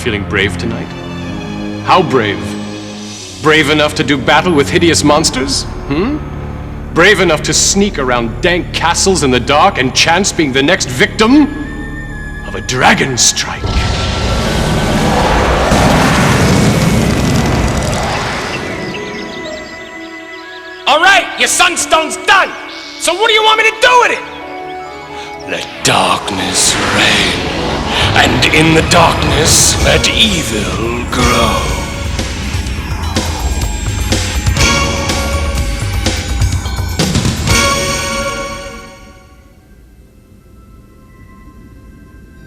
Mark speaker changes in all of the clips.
Speaker 1: feeling brave tonight? How brave? Brave enough to do battle with hideous monsters? Brave enough to sneak around dank castles in the dark and chance being the next victim of a dragon strike?
Speaker 2: All right, your sunstone's done. So what do you want me to do with it?
Speaker 1: Let darkness reign, and in the darkness let evil grow.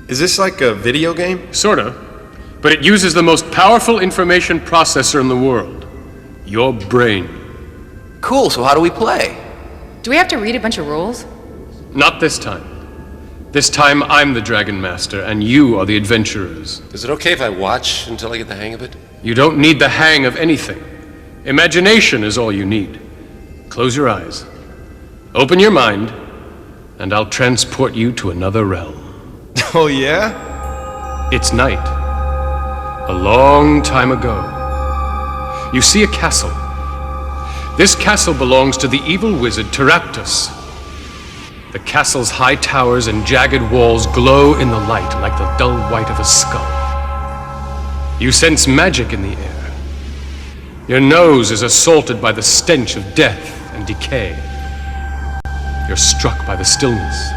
Speaker 3: Is this like a video game?
Speaker 1: Sorta, but it uses the most powerful information processor in the world. Your brain.
Speaker 4: Cool, so how do we play?
Speaker 5: Do we have to read a bunch of rules?
Speaker 1: Not this time. This time I'm the Dragon Master, and you are the adventurers.
Speaker 3: Is it okay if I watch until I get the hang of it?
Speaker 1: You don't need the hang of anything. Imagination is all you need. Close your eyes. Open your mind, and I'll transport you to another realm.
Speaker 3: Oh, yeah?
Speaker 1: It's night. A long time ago. You see a castle. This castle belongs to the evil wizard Teraptus. The castle's high towers and jagged walls glow in the light like the dull white of a skull. You sense magic in the air. Your nose is assaulted by the stench of death and decay. You're struck by the stillness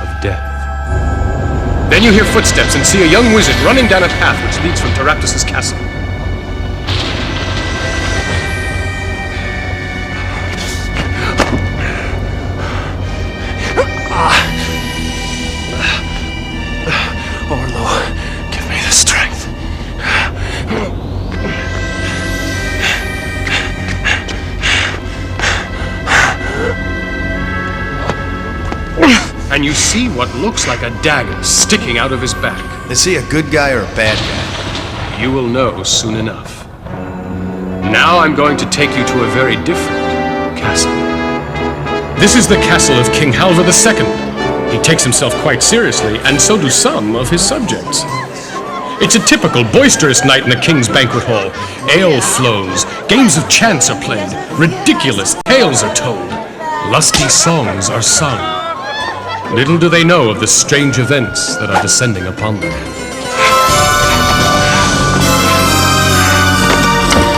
Speaker 1: of death. Then you hear footsteps and see a young wizard running down a path which leads from Teraptus' castle.
Speaker 3: Orlo, give me the strength.
Speaker 1: And you see what looks like a dagger sticking out of his back.
Speaker 3: Is he a good guy or a bad guy?
Speaker 1: You will know soon enough. Now I'm going to take you to a very different castle. This is the castle of King Halvar II. He takes himself quite seriously, and so do some of his subjects. It's a typical boisterous night in the king's banquet hall. Ale flows, games of chance are played, ridiculous tales are told, lusty songs are sung. Little do they know of the strange events that are descending upon them.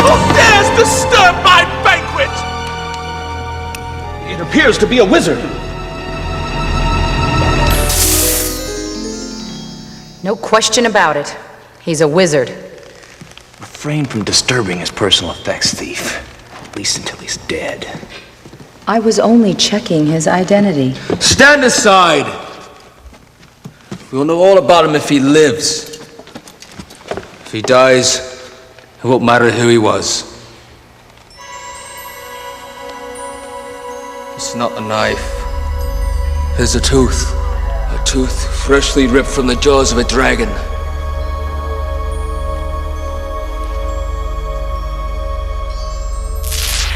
Speaker 2: Who dares disturb my banquet?
Speaker 6: It appears to be a wizard.
Speaker 5: No question about it. He's a wizard.
Speaker 4: Refrain from disturbing his personal effects, thief. At least until he's dead.
Speaker 5: I was only checking his identity.
Speaker 6: Stand aside! We'll know all about him if he lives. If he dies, it won't matter who he was. It's not a knife. It's a tooth. A tooth freshly ripped from the jaws of a dragon.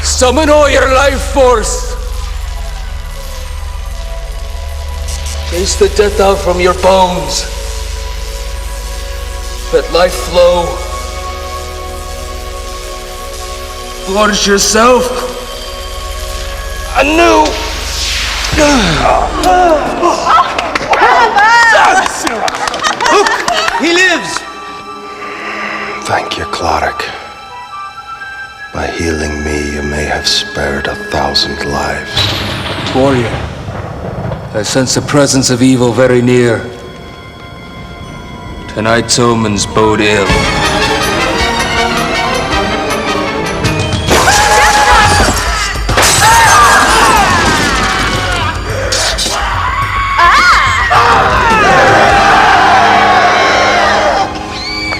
Speaker 6: Summon all your life force! Chase the death out from your bones. Let life flow. Forge yourself anew. Look, he lives!
Speaker 7: Thank you, Cloric. By healing me, you may have spared 1,000 lives.
Speaker 6: Warrior, I sense the presence of evil very near. Tonight's omens bode ill.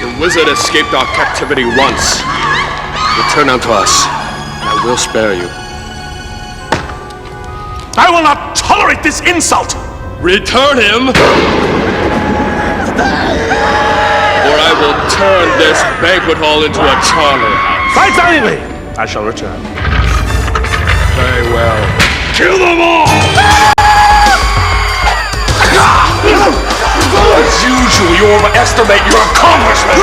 Speaker 1: The wizard escaped our captivity once. Return unto us, and I will spare you.
Speaker 2: I will not tolerate this insult!
Speaker 1: Return him, or I will turn this banquet hall into a charnel house.
Speaker 2: Fight valiantly! I shall return.
Speaker 1: Very well.
Speaker 2: Kill them all! As usual, you overestimate your accomplishment!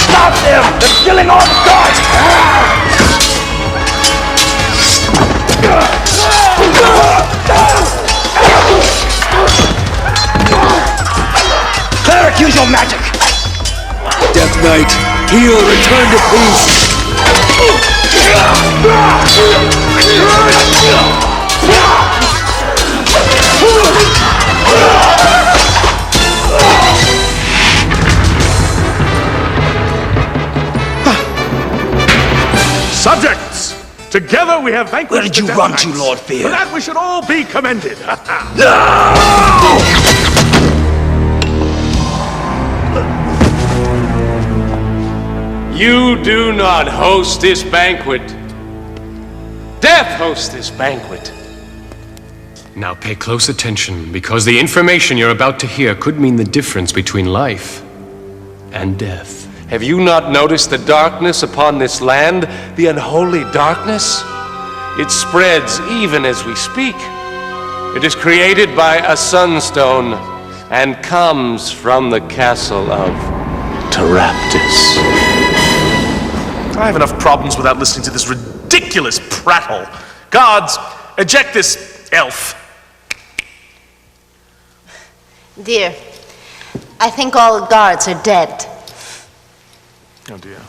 Speaker 2: Stop them! They're killing all the guards! Cleric, use your magic!
Speaker 6: Death Knight, heal, return to peace.
Speaker 1: Subjects! Together we have vanquished.
Speaker 6: Where did you run to, Lord Fear?
Speaker 1: For that we should all be commended.
Speaker 2: You do not host this banquet. Death hosts this banquet.
Speaker 1: Now pay close attention, because the information you're about to hear could mean the difference between life and death.
Speaker 3: Have you not noticed the darkness upon this land? The unholy darkness? It spreads even as we speak. It is created by a sunstone and comes from the castle of Taraptus.
Speaker 8: I have enough problems without listening to this ridiculous prattle. Guards, eject this elf.
Speaker 9: Dear, I think all guards are dead.
Speaker 8: Oh dear.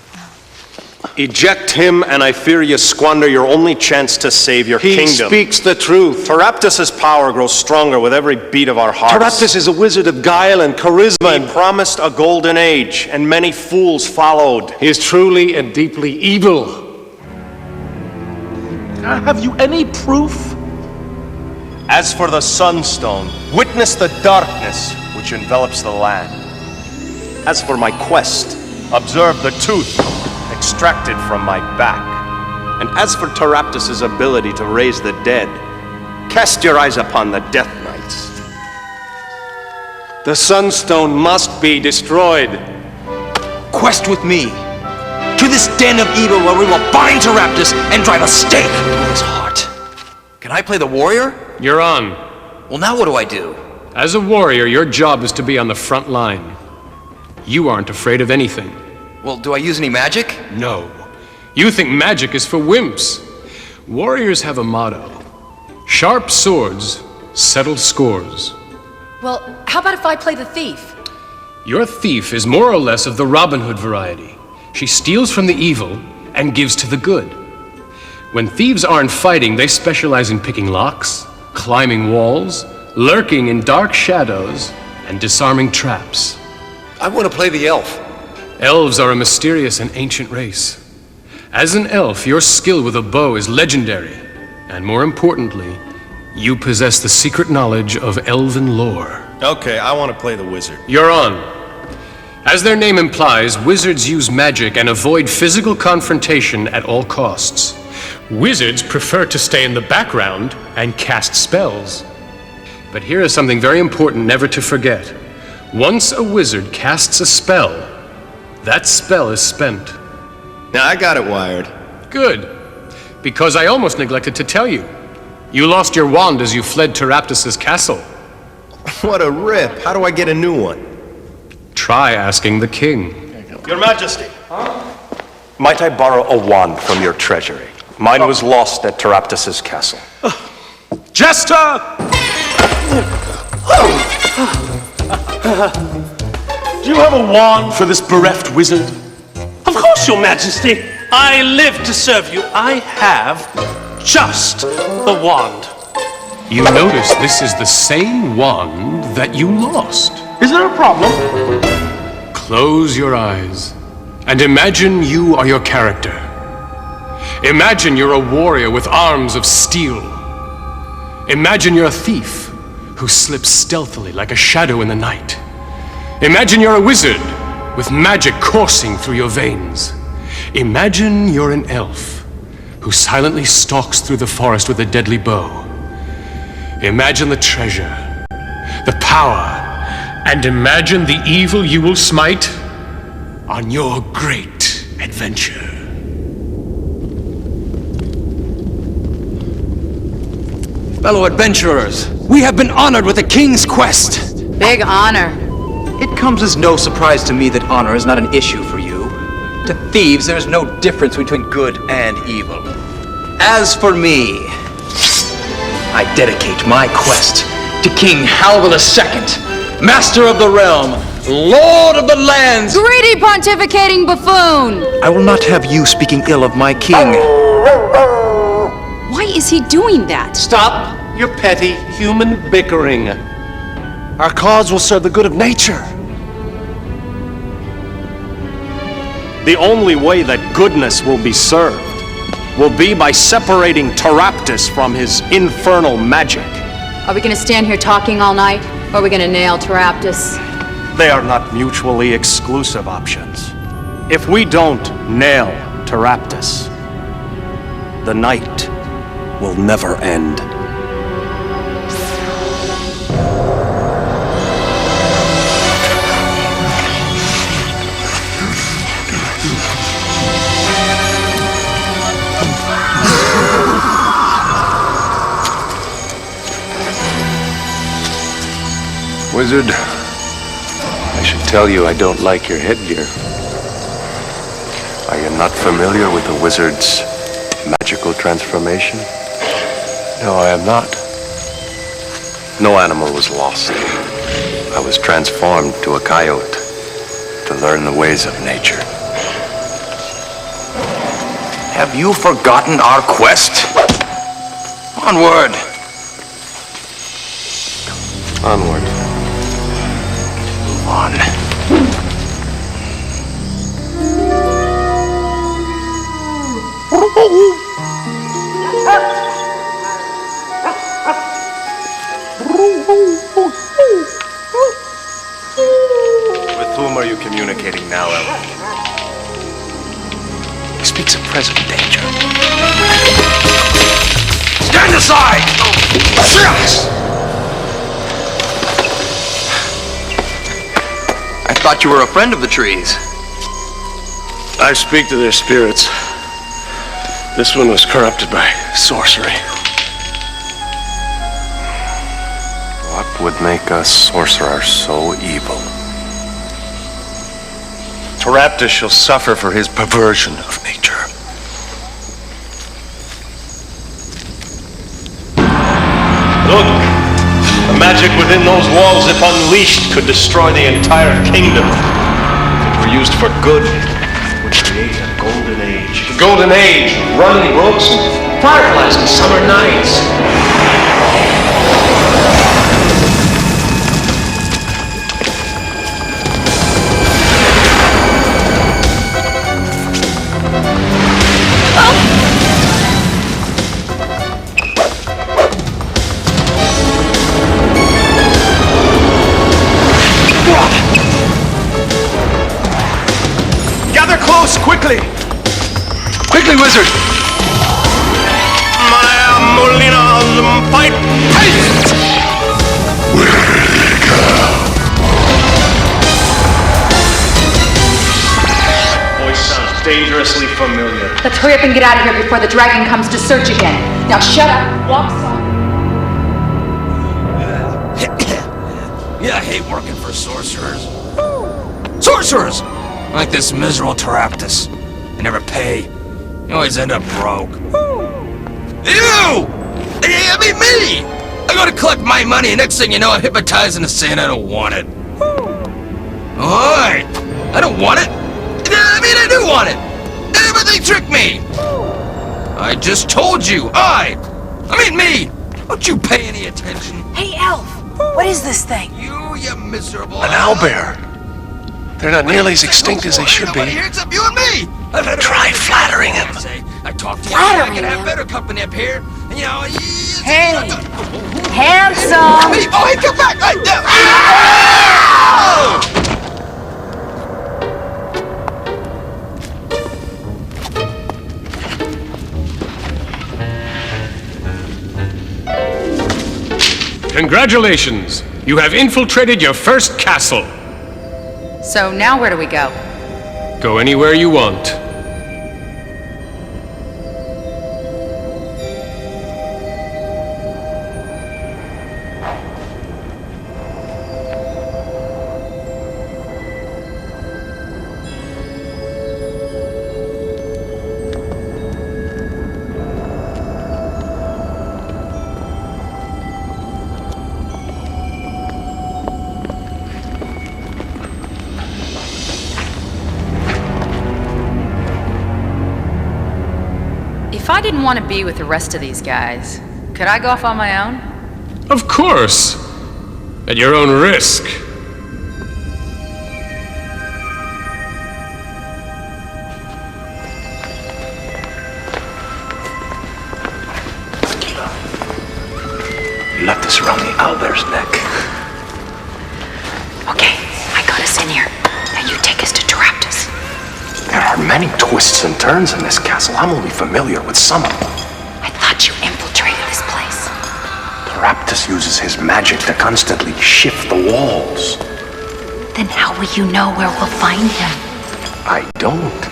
Speaker 10: Eject him, and I fear you squander your only chance to save your
Speaker 3: He
Speaker 10: kingdom.
Speaker 3: speaks the truth.
Speaker 10: Taraptus' power grows stronger with every beat of our hearts.
Speaker 3: Taraptus is a wizard of guile and charisma.
Speaker 10: He promised a golden age, and many fools followed.
Speaker 3: He is truly and deeply evil.
Speaker 8: Have you any proof?
Speaker 10: As for the Sunstone, witness the darkness which envelops the land. As for my quest, observe the tooth extracted from my back. And as for Taraptus' ability to raise the dead, cast your eyes upon the Death Knights.
Speaker 3: The Sunstone must be destroyed.
Speaker 4: Quest with me to this den of evil where we will bind Taraptus and drive a stake through his heart. Can I play the warrior?
Speaker 1: You're on.
Speaker 4: Well, now what do I do?
Speaker 1: As a warrior, your job is to be on the front line. You aren't afraid of anything.
Speaker 4: Well, do I use any magic?
Speaker 1: No. You think magic is for wimps. Warriors have a motto. Sharp swords settle scores.
Speaker 5: Well, how about if I play the thief?
Speaker 1: Your thief is more or less of the Robin Hood variety. She steals from the evil and gives to the good. When thieves aren't fighting, they specialize in picking locks, climbing walls, lurking in dark shadows, and disarming traps.
Speaker 3: I want to play the elf.
Speaker 1: Elves are a mysterious and ancient race. As an elf, your skill with a bow is legendary, and more importantly, you possess the secret knowledge of elven lore.
Speaker 10: Okay, I want to play the wizard.
Speaker 1: You're on. As their name implies, wizards use magic and avoid physical confrontation at all costs. Wizards prefer to stay in the background and cast spells. But here is something very important never to forget. Once a wizard casts a spell, that spell is spent.
Speaker 3: Now, I got it wired.
Speaker 1: Good, because I almost neglected to tell you. You lost your wand as you fled Taraptus' castle.
Speaker 3: What a rip. How do I get a new one?
Speaker 1: Try asking the king.
Speaker 10: Your Majesty, might I borrow a wand from your treasury? Mine was lost at Taraptus' castle.
Speaker 8: Jester! Do you have a wand for this bereft wizard?
Speaker 11: Of course, Your Majesty. I live to serve you. I have just the wand.
Speaker 1: You notice this is the same wand that you lost.
Speaker 8: Is there a problem?
Speaker 1: Close your eyes and imagine you are your character. Imagine you're a warrior with arms of steel. Imagine you're a thief who slips stealthily like a shadow in the night. Imagine you're a wizard with magic coursing through your veins. Imagine you're an elf who silently stalks through the forest with a deadly bow. Imagine the treasure, the power, and imagine the evil you will smite on your great adventure.
Speaker 6: Fellow adventurers, we have been honored with the king's quest.
Speaker 5: Big honor.
Speaker 4: It comes as no surprise to me that honor is not an issue for you. To thieves, there is no difference between good and evil. As for me, I dedicate my quest to King Halva II, Master of the Realm, Lord of the Lands.
Speaker 5: Greedy pontificating buffoon!
Speaker 4: I will not have you speaking ill of my king.
Speaker 5: Why is he doing that?
Speaker 3: Stop your petty human bickering. Our cause will serve the good of nature.
Speaker 10: The only way that goodness will be served will be by separating Taraptus from his infernal magic.
Speaker 5: Are we gonna stand here talking all night? Or are we gonna nail Taraptus?
Speaker 10: They are not mutually exclusive options. If we don't nail Taraptus, the night will never end.
Speaker 3: Wizard, I should tell you I don't like your headgear. Are you not familiar with the wizard's magical transformation? No, I am not. No animal was lost. I was transformed to a coyote to learn the ways of nature.
Speaker 4: Have you forgotten our quest? Onward.
Speaker 3: Onward.
Speaker 4: Move on.
Speaker 3: With whom are you communicating now, Ellen?
Speaker 4: He speaks of present danger. Stand aside! I thought you were a friend of the trees.
Speaker 3: I speak to their spirits. This one was corrupted by sorcery. What would make a sorcerer so evil? Taraptus shall suffer for his perversion of nature.
Speaker 10: Look! The magic within those walls, if unleashed, could destroy the entire kingdom. If it were used for good, it would create a golden age.
Speaker 3: The golden age, running brooks, and fireflies and summer nights.
Speaker 10: Gather close, quickly!
Speaker 4: Quickly, wizard!
Speaker 10: Maya Molina, fight! Haste! Voice sounds dangerously familiar.
Speaker 5: Let's hurry up and get out of here before the dragon comes to search again. Now shut up, walk soft.
Speaker 6: Yeah, I hate working for sorcerers. Sorcerers! Like this miserable Taraptus. They never pay. You always end up broke. You! I mean me! I go to collect my money and next thing you know I'm hypnotizing a saint I don't want it. Alright! I don't want it! I mean I do want it! But they tricked me! I just told you, I mean me! Don't you pay any attention?
Speaker 9: Hey, Elf! What is this thing?
Speaker 6: You miserable...
Speaker 3: An owlbear. They're not nearly as extinct as they should be.
Speaker 6: Here except you and me.
Speaker 3: Try flattering him.
Speaker 6: I talked to you.
Speaker 9: Flattering
Speaker 6: I can have
Speaker 9: him?
Speaker 6: better company up here. And, you know,
Speaker 9: Hey! Handsome!
Speaker 6: Hey, oh, hey, come back! Hey,
Speaker 1: Congratulations! You have infiltrated your first castle.
Speaker 5: So now where do we go?
Speaker 1: Go anywhere you want.
Speaker 5: I didn't want to be with the rest of these guys, could I go off on my own?
Speaker 1: Of course! At your own risk.
Speaker 4: You left us around the owlbear's neck.
Speaker 5: Okay, I got us in here. Now you take us to Taraptus.
Speaker 10: There are many twists and turns in this castle. I'm only familiar with some of them.
Speaker 5: I thought you infiltrated this place.
Speaker 10: Raptus uses his magic to constantly shift the walls.
Speaker 5: Then how will you know where we'll find him?
Speaker 10: I don't.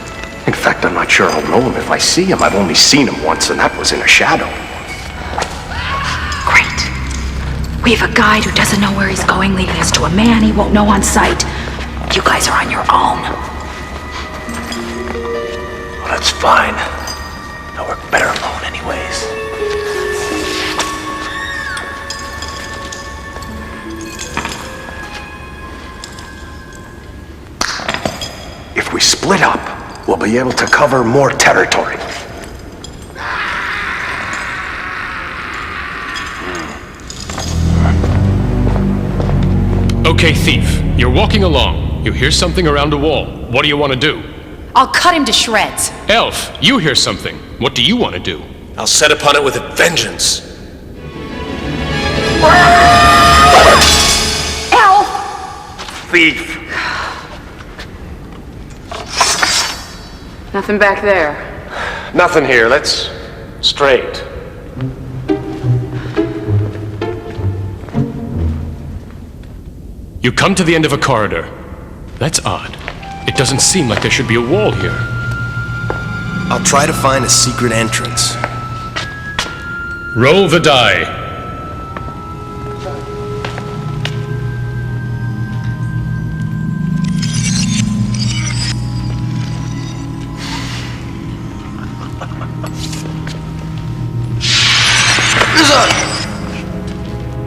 Speaker 10: In fact, I'm not sure I'll know him if I see him. I've only seen him once, and that was in a shadow.
Speaker 5: Great. We have a guide who doesn't know where he's going, leading us to a man he won't know on sight. You guys are on your own.
Speaker 10: Well, that's fine. Now we're better alone anyways. If we split up, we'll be able to cover more territory.
Speaker 1: Okay, thief. You're walking along. You hear something around a wall. What do you want to do?
Speaker 5: I'll cut him to shreds.
Speaker 1: Elf, you hear something. What do you want to do?
Speaker 3: I'll set upon it with a vengeance.
Speaker 5: Elf!
Speaker 10: Thief!
Speaker 5: Nothing back there.
Speaker 3: Nothing here. Let's straight.
Speaker 1: You come to the end of a corridor. That's odd. It doesn't seem like there should be a wall here.
Speaker 7: I'll try to find a secret entrance.
Speaker 1: Roll the die.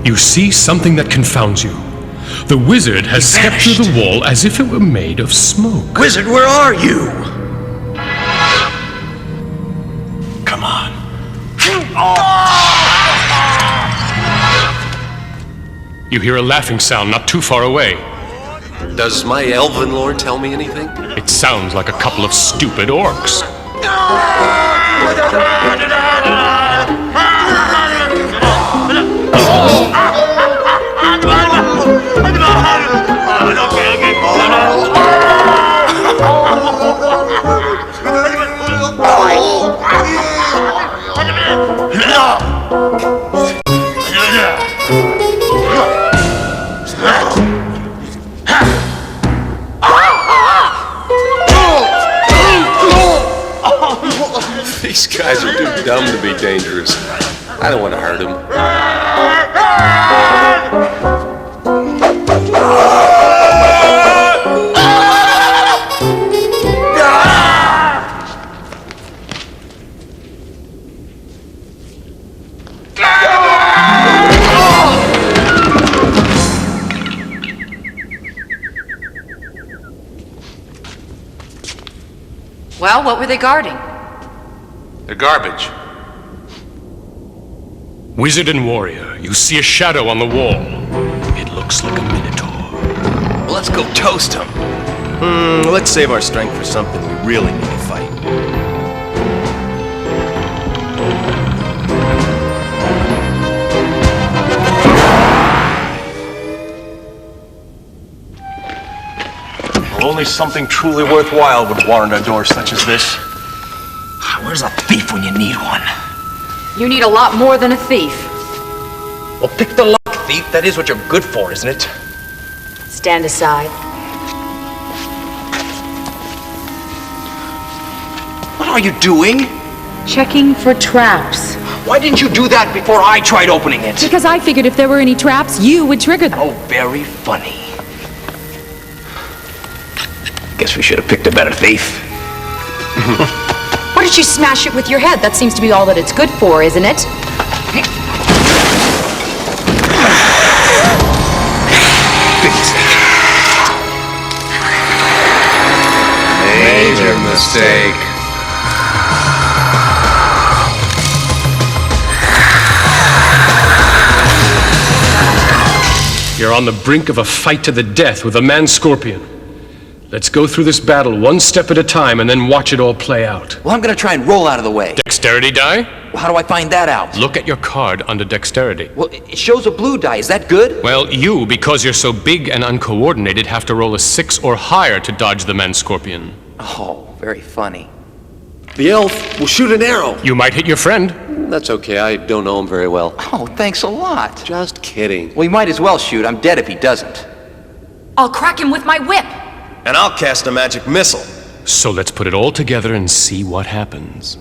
Speaker 1: You see something that confounds you. The wizard has stepped through the wall as if it were made of smoke.
Speaker 7: Wizard, where are you?
Speaker 10: Come on.
Speaker 1: You hear a laughing sound not too far away.
Speaker 3: Does my elven lord tell me anything?
Speaker 1: It sounds like a couple of stupid orcs.
Speaker 3: These guys are too dumb to be dangerous. I don't want to hurt them.
Speaker 5: Well, what were they guarding?
Speaker 3: They're garbage.
Speaker 1: Wizard and warrior, you see a shadow on the wall. It looks like a minotaur.
Speaker 7: Well, let's go toast him. Let's save our strength for something we really need to fight.
Speaker 10: Only something truly worthwhile would warrant a door such as this.
Speaker 4: Where's a thief when you need one?
Speaker 5: You need a lot more than a thief.
Speaker 4: Well, pick the lock, thief. That is what you're good for, isn't it?
Speaker 5: Stand aside.
Speaker 4: What are you doing?
Speaker 5: Checking for traps.
Speaker 4: Why didn't you do that before I tried opening it?
Speaker 5: Because I figured if there were any traps, you would trigger them.
Speaker 4: Oh, very funny. Guess we should have picked a better thief.
Speaker 5: Why don't you smash it with your head? That seems to be all that it's good for, isn't it?
Speaker 7: Major mistake.
Speaker 1: You're on the brink of a fight to the death with a man-scorpion. Let's go through this battle one step at a time and then watch it all play out.
Speaker 4: Well, I'm gonna try and roll out of the way.
Speaker 1: Dexterity die?
Speaker 4: Well, how do I find that out?
Speaker 1: Look at your card under dexterity.
Speaker 4: Well, it shows a blue die. Is that good?
Speaker 1: Well, you, because you're so big and uncoordinated, have to roll a 6 or higher to dodge the man-scorpion.
Speaker 4: Oh, very funny.
Speaker 7: The elf will shoot an arrow.
Speaker 1: You might hit your friend.
Speaker 7: That's okay, I don't know him very well.
Speaker 4: Oh, thanks a lot.
Speaker 7: Just kidding.
Speaker 4: Well, he might as well shoot. I'm dead if he doesn't.
Speaker 5: I'll crack him with my whip.
Speaker 7: And I'll cast a magic missile.
Speaker 1: So let's put it all together and see what happens.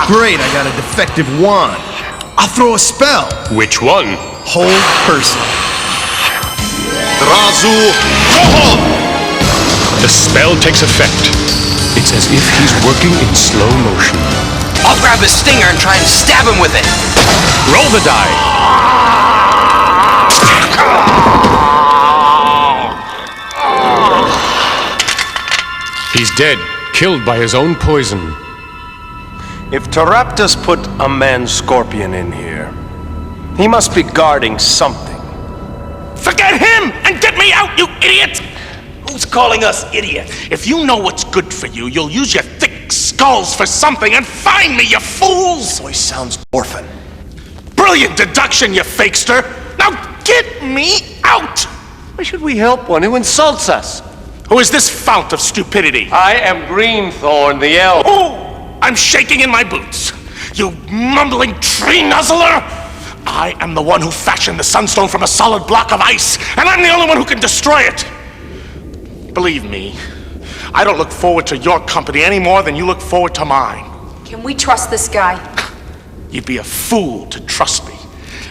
Speaker 7: Great, I got a defective wand. I'll throw a spell.
Speaker 1: Which one?
Speaker 7: Hold person. Razu Kohol!
Speaker 1: The spell takes effect. It's as if he's working in slow motion.
Speaker 4: I'll grab his stinger and try and stab him with it.
Speaker 1: Roll the die. He's dead, killed by his own poison.
Speaker 10: If Teraptus put a man-scorpion in here, he must be guarding something.
Speaker 11: Forget him and get me out, you idiot! Who's calling us idiots? If you know what's good for you, you'll use your thick skulls for something and find me, you fools!
Speaker 7: Boy sounds orphan.
Speaker 11: Brilliant deduction, you fakester! Now get me out!
Speaker 3: Why should we help one who insults us?
Speaker 11: Who is this fount of stupidity?
Speaker 3: I am Greenthorn, the elf.
Speaker 11: Oh! I'm shaking in my boots. You mumbling tree nuzzler! I am the one who fashioned the sunstone from a solid block of ice, and I'm the only one who can destroy it. Believe me, I don't look forward to your company any more than you look forward to mine.
Speaker 5: Can we trust this guy?
Speaker 11: You'd be a fool to trust me.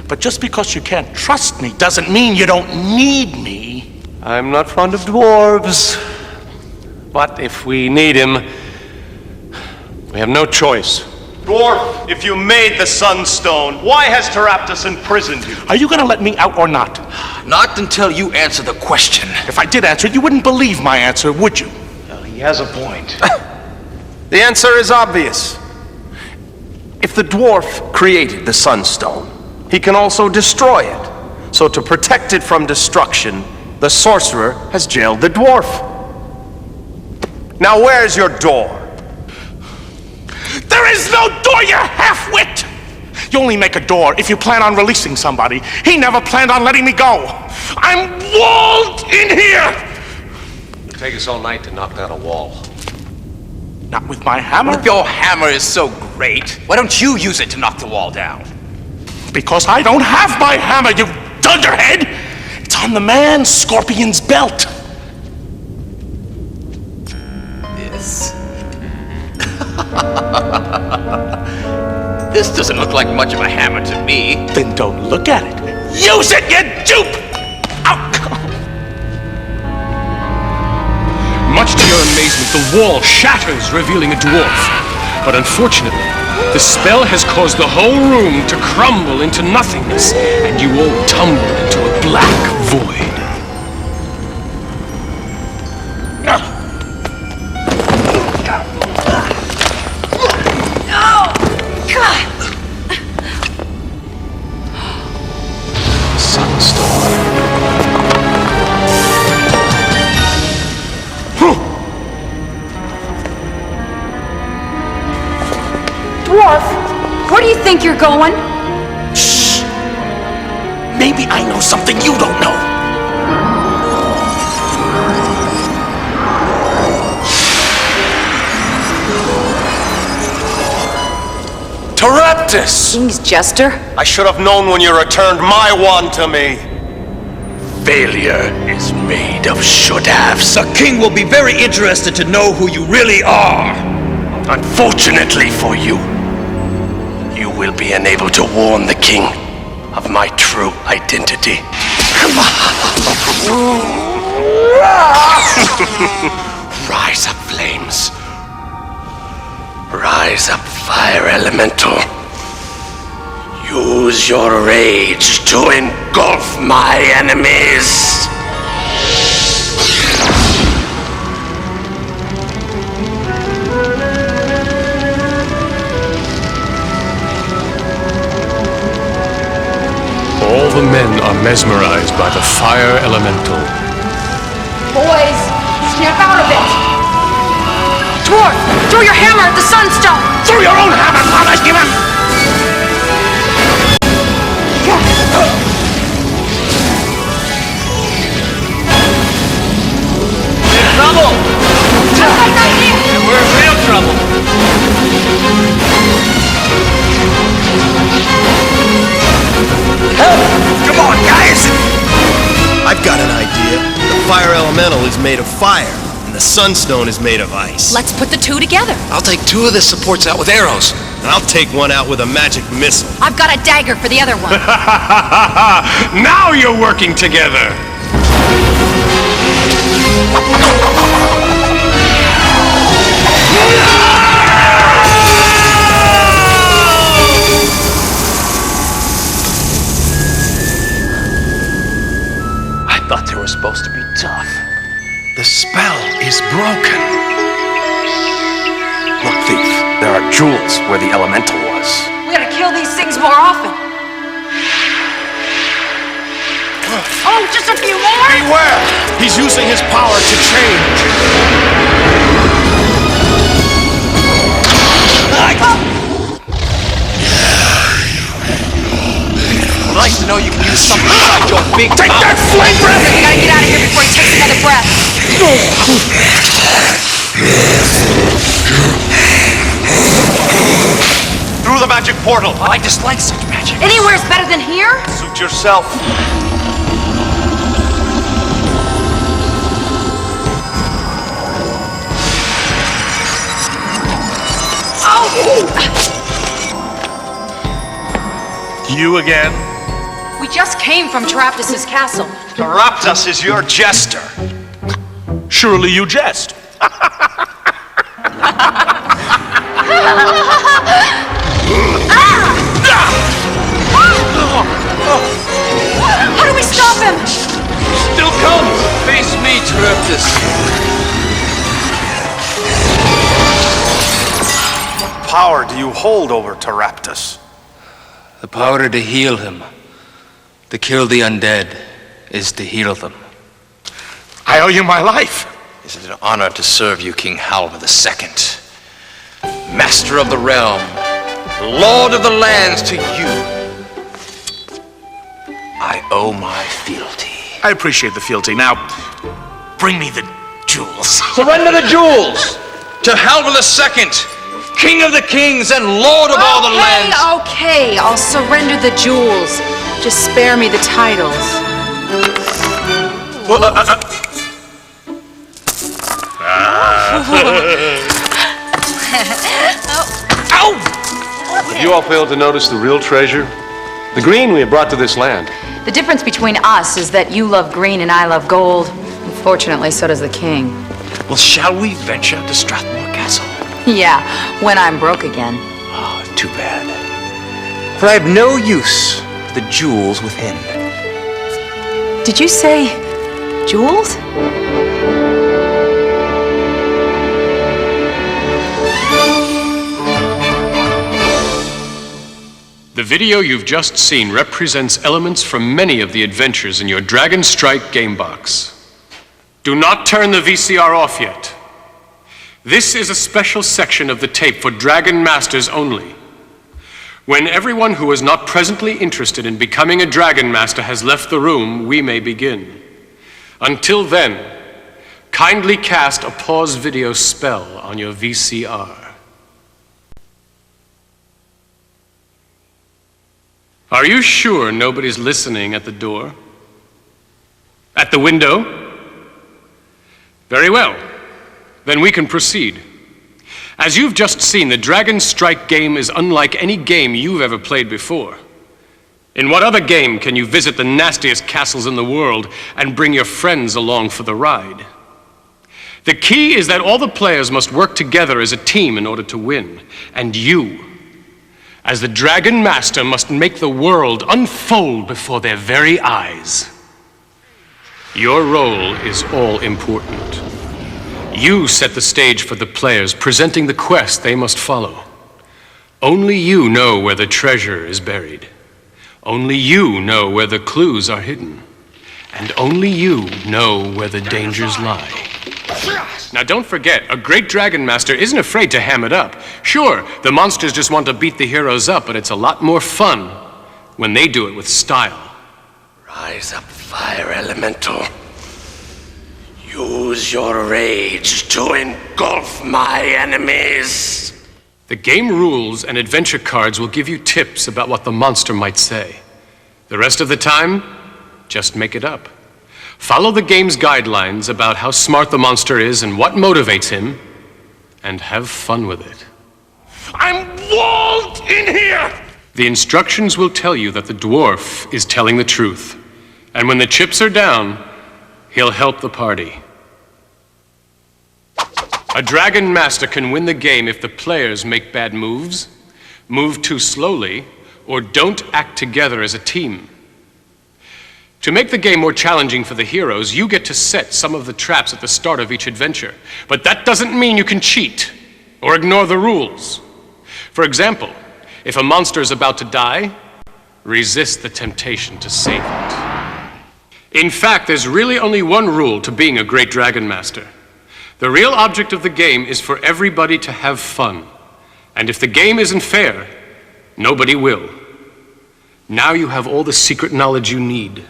Speaker 11: But just because you can't trust me doesn't mean you don't need me.
Speaker 3: I'm not fond of dwarves. But if we need him, we have no choice.
Speaker 10: Dwarf, if you made the Sunstone, why has Teraptus imprisoned you?
Speaker 11: Are you gonna let me out or not?
Speaker 4: Not until you answer the question.
Speaker 11: If I did answer it, you wouldn't believe my answer, would you?
Speaker 10: Well, he has a point. The answer is obvious. If the dwarf created the Sunstone, he can also destroy it. So to protect it from destruction, the sorcerer has jailed the dwarf. Now where's your door?
Speaker 11: There is no door, you half-wit! You only make a door if you plan on releasing somebody. He never planned on letting me go. I'm walled in here!
Speaker 3: It'll take us all night to knock down a wall.
Speaker 11: Not with my hammer.
Speaker 4: What if your hammer is so great? Why don't you use it to knock the wall down?
Speaker 11: Because I don't have my hammer, you dunderhead! It's on the man-scorpion's belt.
Speaker 4: This. This doesn't look like much of a hammer to me.
Speaker 11: Then don't look at it. Use it, you dupe! Ow.
Speaker 1: Much to your amazement, the wall shatters, revealing a dwarf. But unfortunately, the spell has caused the whole room to crumble into nothingness, and you all tumble into a black void.
Speaker 5: Dwarf, where do you think you're going?
Speaker 11: Shh! Maybe I know something you don't know.
Speaker 10: Teraptus!
Speaker 5: King's jester?
Speaker 10: I should have known when you returned my wand to me.
Speaker 11: Failure is made of should-haves.
Speaker 6: The king will be very interested to know who you really are.
Speaker 11: Unfortunately for you, you will be unable to warn the king of my true identity. Rise up, flames. Rise up, fire elemental. Use your rage to engulf my enemies.
Speaker 1: All the men are mesmerized by the fire elemental.
Speaker 5: Boys, snap out of it! Dwarf, throw your hammer at the sunstone!
Speaker 11: Throw your own hammer, Father Given!
Speaker 6: In trouble!
Speaker 5: Right here!
Speaker 6: And we're in real trouble.
Speaker 11: Come on, guys!
Speaker 12: I've got an idea. The fire elemental is made of fire, and the sunstone is made of ice.
Speaker 5: Let's put the two together.
Speaker 6: I'll take 2 of the supports out with arrows.
Speaker 12: And I'll take one out with a magic missile.
Speaker 5: I've got a dagger for the other one.
Speaker 3: Now you're working together!
Speaker 4: I thought they were supposed to be tough.
Speaker 12: The spell is broken.
Speaker 6: Look, thief, there are jewels where the elemental was.
Speaker 5: We gotta kill these things more often. Oh, just a few more?
Speaker 12: Beware! He's using his power to change.
Speaker 4: Nice to know you can use something inside your big
Speaker 11: Take
Speaker 4: mouth.
Speaker 11: that flame breath!
Speaker 5: We gotta get out of here before he takes another breath.
Speaker 10: Through the magic portal.
Speaker 6: I dislike such magic.
Speaker 5: Anywhere's better than here?
Speaker 10: Suit yourself.
Speaker 8: You again?
Speaker 5: We just came from Taraptus' castle.
Speaker 10: Taraptus is your jester.
Speaker 8: Surely you jest.
Speaker 5: How do we stop him?
Speaker 6: Still come! Face me, Taraptus.
Speaker 10: What power do you hold over Taraptus?
Speaker 6: The power to heal him. To kill the undead is to heal them.
Speaker 11: I owe you my life.
Speaker 4: Is it an honor to serve you, King Halva II? Master of the realm, Lord of the lands, to you I owe my fealty.
Speaker 8: I appreciate the fealty. Now, bring me the jewels.
Speaker 4: Surrender the jewels to Halva II, King of the kings and Lord of all the lands.
Speaker 5: Okay, I'll surrender the jewels. Just spare me the titles.
Speaker 3: Have you all failed to notice the real treasure? The green we have brought to this land.
Speaker 5: The difference between us is that you love green and I love gold. Unfortunately, so does the king.
Speaker 4: Well, shall we venture to Strathmore Castle?
Speaker 5: Yeah, when I'm broke again.
Speaker 4: Oh, too bad. For I have no use for the jewels within.
Speaker 5: Did you say jewels?
Speaker 1: The video you've just seen represents elements from many of the adventures in your Dragon Strike gamebox. Do not turn the VCR off yet. This is a special section of the tape for Dragon Masters only. When everyone who is not presently interested in becoming a Dragon Master has left the room, we may begin. Until then, kindly cast a pause video spell on your VCR. Are you sure nobody's listening at the door? At the window? Very well. Then we can proceed. As you've just seen, the Dragon Strike game is unlike any game you've ever played before. In what other game can you visit the nastiest castles in the world and bring your friends along for the ride? The key is that all the players must work together as a team in order to win. And you, as the Dragon Master, must make the world unfold before their very eyes. Your role is all important. You set the stage for the players, presenting the quest they must follow. Only you know where the treasure is buried. Only you know where the clues are hidden. And only you know where the dangers lie. Now don't forget, a great Dragon Master isn't afraid to ham it up. Sure, the monsters just want to beat the heroes up, but it's a lot more fun when they do it with style.
Speaker 11: Rise up, fire elemental. Use your rage to engulf my enemies.
Speaker 1: The game rules and adventure cards will give you tips about what the monster might say. The rest of the time, just make it up. Follow the game's guidelines about how smart the monster is and what motivates him, and have fun with it.
Speaker 11: I'm walled in here!
Speaker 1: The instructions will tell you that the dwarf is telling the truth, and when the chips are down, he'll help the party. A Dragon Master can win the game if the players make bad moves, move too slowly, or don't act together as a team. To make the game more challenging for the heroes, you get to set some of the traps at the start of each adventure. But that doesn't mean you can cheat or ignore the rules. For example, if a monster is about to die, resist the temptation to save it. In fact, there's really only one rule to being a great Dragon Master. The real object of the game is for everybody to have fun. And if the game isn't fair, nobody will. Now you have all the secret knowledge you need.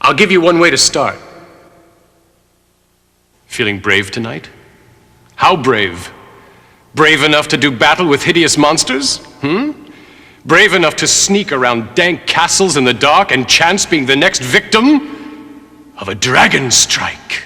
Speaker 1: I'll give you one way to start. Feeling brave tonight? How brave? Brave enough to do battle with hideous monsters? Brave enough to sneak around dank castles in the dark and chance being the next victim of a dragon strike?